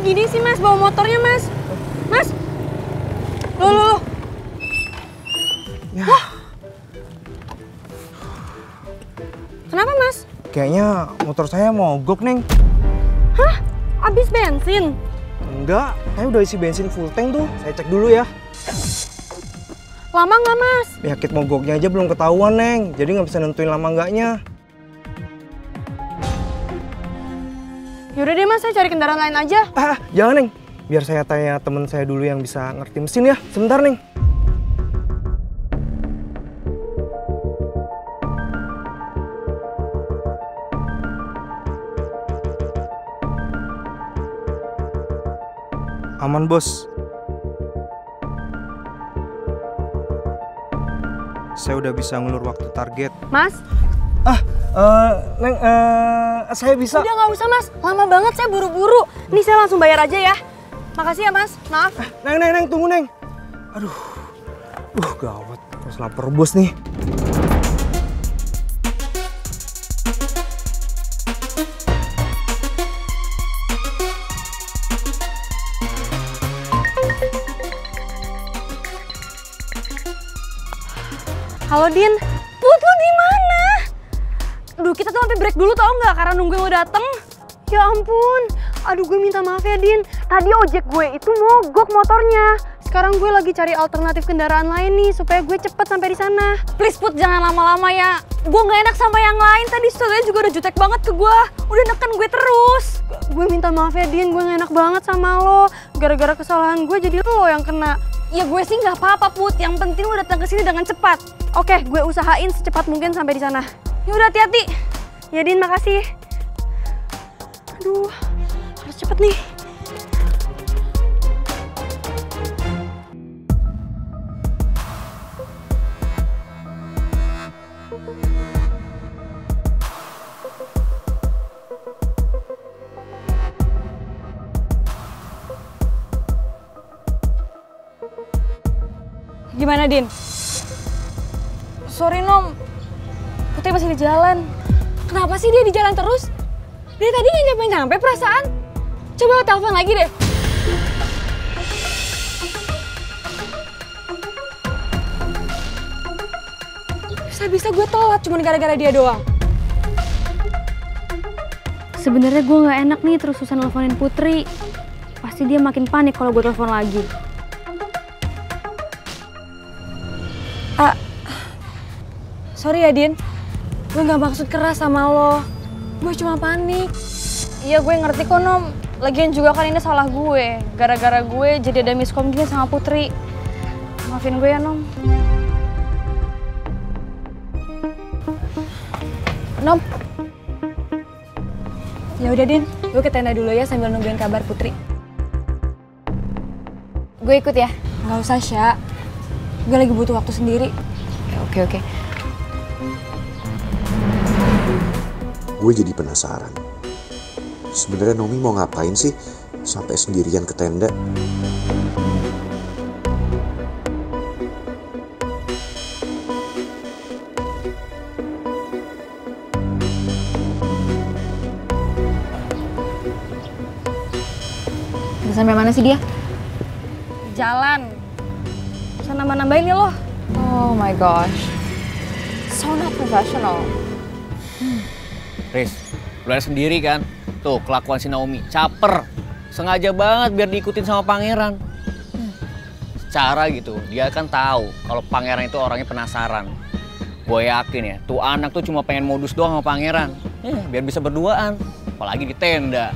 gini sih Mas, bawa motornya Mas? Mas? Loh. Ya. Wah. Kenapa Mas? Kayaknya motor saya mogok, Neng. Hah? Habis bensin? Enggak, saya udah isi bensin full tank tuh. Saya cek dulu ya. Lama nggak Mas? Ya kit mogoknya aja belum ketahuan, Neng. Jadi nggak bisa nentuin lama enggaknya. Yaudah deh Mas, saya cari kendaraan lain aja. Jangan, Neng. Biar saya tanya teman saya dulu yang bisa ngerti mesin ya. Sebentar, Neng. Aman, Bos. Saya udah bisa ngulur waktu target. Mas? Neng, saya bisa. Udah nggak usah Mas, lama banget saya buru-buru. Ini saya langsung bayar aja ya. Makasih ya Mas, maaf. Neng, tunggu Neng. Aduh, gawat. Harus lapor bos nih. Halo Din, Put lu di mana? Aduh kita tuh sampai break dulu tau nggak karena nungguin lo dateng. Ya ampun, aduh gue minta maaf ya Din. Tadi ojek gue itu mogok motornya. Sekarang gue lagi cari alternatif kendaraan lain nih supaya gue cepet sampai di sana. Please Put jangan lama-lama ya. Gue nggak enak sama yang lain. Tadi saudaranya juga udah jutek banget ke gue. Udah neken gue terus. Gue minta maaf ya Din, gue nggak enak banget sama lo. Gara-gara kesalahan gue jadi lo yang kena. Ya gue sih nggak apa-apa Put. Yang penting lo datang ke sini dengan cepat. Oke, gue usahain secepat mungkin sampai di sana. Ya udah hati-hati. Ya Din, makasih. Aduh, harus cepet nih. Gimana Din? Sorry Nom, Putri masih di jalan. Kenapa sih dia di jalan terus? Dia tadi nggak nyampe-nyampe perasaan. Coba telepon lagi deh. Bisa-bisa gue telat cuma gara-gara dia doang. Sebenarnya gue nggak enak nih terus-terusan nelfonin Putri. Pasti dia makin panik kalau gue telepon lagi. Sorry ya Din, gue gak maksud keras sama lo. Gue cuma panik. Iya gue ngerti kok Nom. Lagian juga kan ini salah gue. Gara-gara gue jadi ada miskom gini sama Putri. Maafin gue ya Nom. Nom. Ya udah Din, gue ke tenda dulu ya sambil nungguin kabar Putri. Gue ikut ya. Gak usah Sya. Gue lagi butuh waktu sendiri. Oke. Gue jadi penasaran. Sebenarnya Nomi mau ngapain sih sampai sendirian ke tenda? Udah sampai mana sih dia? Jalan. Bisa nambah-nambahin ya lo. Oh my gosh. So not professional. Riz, lu lihat sendiri kan? Tuh, kelakuan si Naomi, caper. Sengaja banget biar diikutin sama pangeran. Secara gitu, dia kan tahu kalau pangeran itu orangnya penasaran. Gue yakin ya, tuh anak tuh cuma pengen modus doang sama pangeran. Biar bisa berduaan, apalagi di tenda.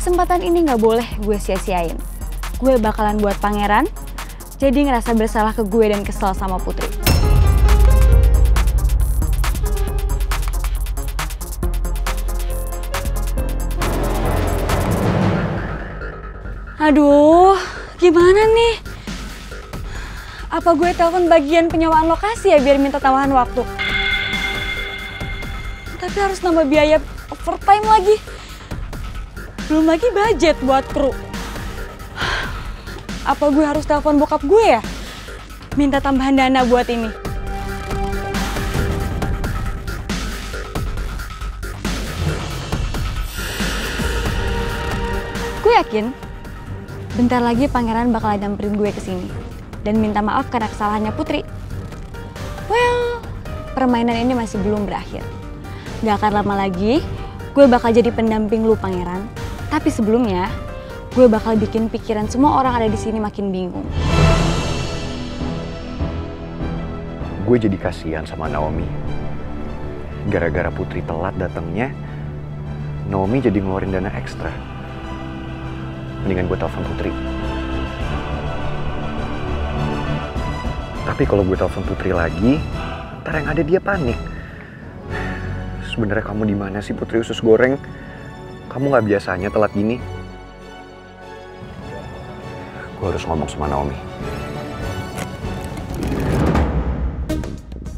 Kesempatan ini nggak boleh gue sia-siain. Gue bakalan buat pangeran jadi ngerasa bersalah ke gue dan kesel sama Putri. Aduh, gimana nih? Apa gue telepon bagian penyewaan lokasi ya biar minta tambahan waktu? Tapi harus nambah biaya overtime lagi. Belum lagi budget buat kru. Apa gue harus telepon bokap gue ya? Minta tambahan dana buat ini. Gue yakin bentar lagi pangeran bakal nyamperin gue ke sini dan minta maaf karena kesalahannya Putri. Well, permainan ini masih belum berakhir. Gak akan lama lagi, gue bakal jadi pendamping lu pangeran. Tapi sebelumnya, gue bakal bikin pikiran semua orang ada di sini makin bingung. Gue jadi kasihan sama Naomi. Gara-gara Putri telat datangnya, Naomi jadi ngeluarin dana ekstra. Mendingan gue telepon Putri. Tapi kalau gue telepon Putri lagi, ntar yang ada dia panik. Sebenarnya kamu di mana sih Putri usus goreng? Kamu nggak biasanya telat gini. Gue harus ngomong sama Naomi.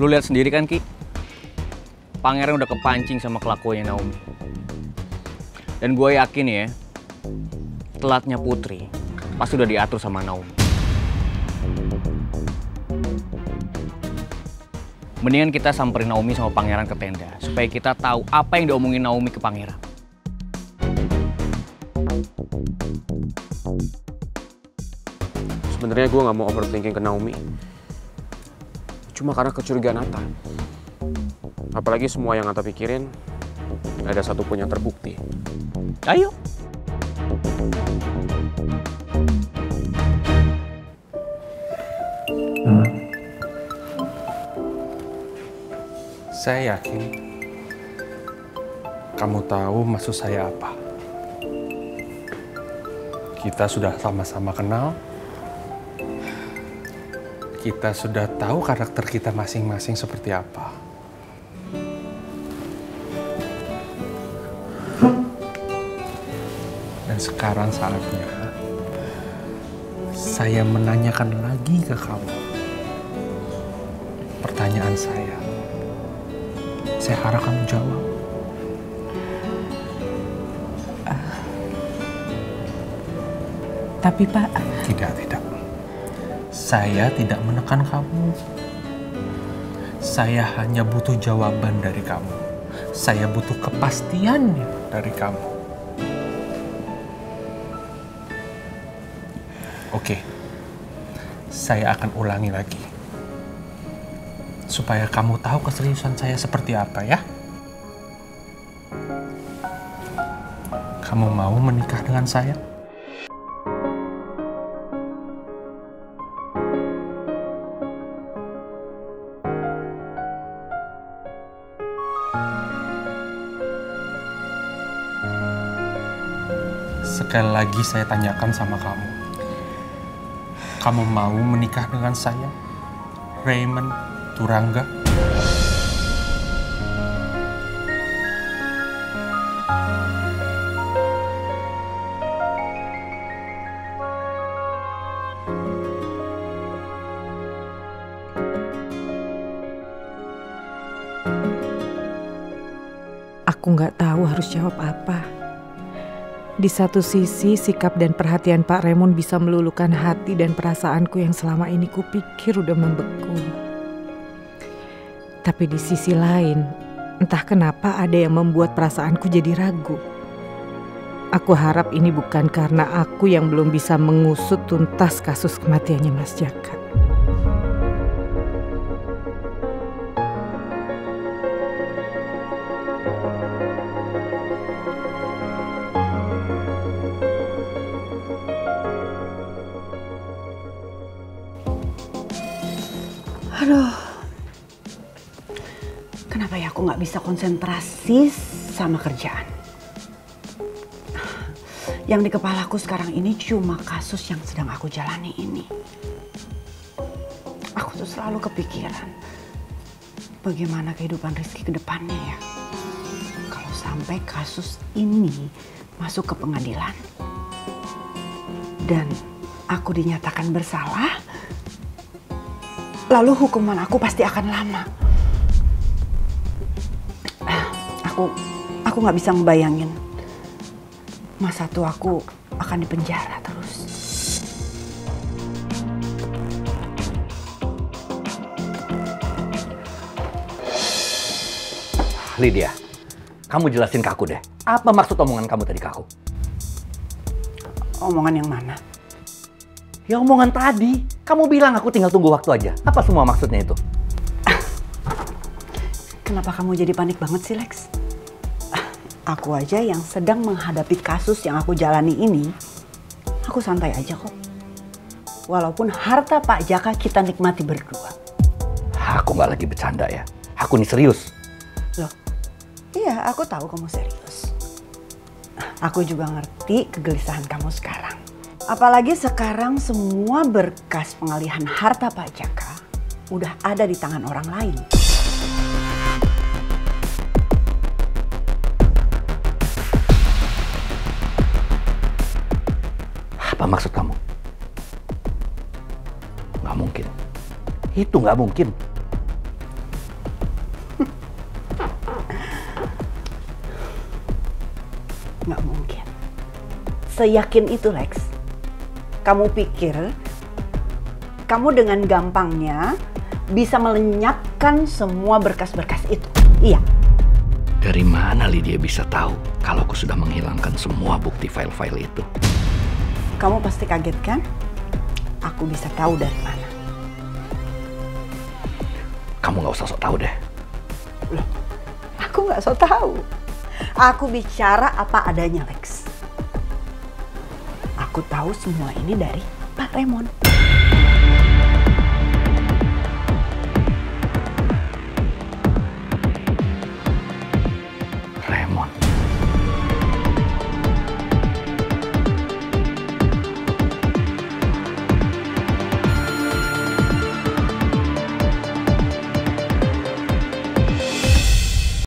Lu lihat sendiri kan, Ki? Pangeran udah kepancing sama kelakuannya Naomi. Dan gue yakin ya, telatnya Putri pasti udah diatur sama Naomi. Mendingan kita samperin Naomi sama Pangeran ke tenda, supaya kita tahu apa yang diomongin Naomi ke Pangeran. Sebenarnya gue nggak mau overthinking ke Naomi. Cuma karena kecurigaan Atta. Apalagi semua yang Atta pikirin, ada satupun yang terbukti. Ayo. Saya yakin kamu tahu maksud saya apa. Kita sudah sama-sama kenal. Kita sudah tahu karakter kita masing-masing seperti apa. Dan sekarang saatnya saya menanyakan lagi ke kamu. Pertanyaan saya harap kamu jawab. Tapi Pak... Tidak. Saya tidak menekan kamu. Saya hanya butuh jawaban dari kamu. Saya butuh kepastian dari kamu. Oke, saya akan ulangi lagi. Supaya kamu tahu keseriusan saya seperti apa ya. Kamu mau menikah dengan saya? Sekali lagi saya tanyakan sama kamu. Kamu mau menikah dengan saya, Raymond Turangga? Aku nggak tahu harus jawab apa. Di satu sisi, sikap dan perhatian Pak Raymond bisa meluluhkan hati dan perasaanku yang selama ini kupikir udah membeku. Tapi di sisi lain, entah kenapa ada yang membuat perasaanku jadi ragu. Aku harap ini bukan karena aku yang belum bisa mengusut tuntas kasus kematiannya Mas Jaka. Aduh, kenapa ya aku nggak bisa konsentrasi sama kerjaan? Yang di kepalaku sekarang ini cuma kasus yang sedang aku jalani ini. Aku tuh selalu kepikiran bagaimana kehidupan Rizky ke depannya ya. Kalau sampai kasus ini masuk ke pengadilan dan aku dinyatakan bersalah, lalu hukuman aku pasti akan lama. Aku nggak bisa ngebayangin masa tua aku akan dipenjara terus. Lydia, kamu jelasin ke aku deh. Apa maksud omongan kamu tadi ke aku? Omongan yang mana? Ya omongan tadi. Kamu bilang aku tinggal tunggu waktu aja. Apa semua maksudnya itu? Kenapa kamu jadi panik banget sih, Lex? Aku aja yang sedang menghadapi kasus yang aku jalani ini, aku santai aja kok. Walaupun harta Pak Jaka kita nikmati berdua. Aku nggak lagi bercanda ya. Aku nih serius. Loh, iya aku tahu kamu serius. Aku juga ngerti kegelisahan kamu sekarang. Apalagi sekarang semua berkas pengalihan harta Pak Jaka udah ada di tangan orang lain. Apa maksud kamu? Nggak mungkin. Itu nggak mungkin. Nggak mungkin. Seyakin itu, Lex. Kamu pikir kamu dengan gampangnya bisa melenyapkan semua berkas-berkas itu? Iya. Dari mana Lydia bisa tahu kalau aku sudah menghilangkan semua bukti file-file itu? Kamu pasti kaget kan? Aku bisa tahu dari mana. Kamu nggak usah sok tahu deh. Loh, aku nggak sok tahu. Aku bicara apa adanya, Lex. Aku tahu semua ini dari Pak Raymond.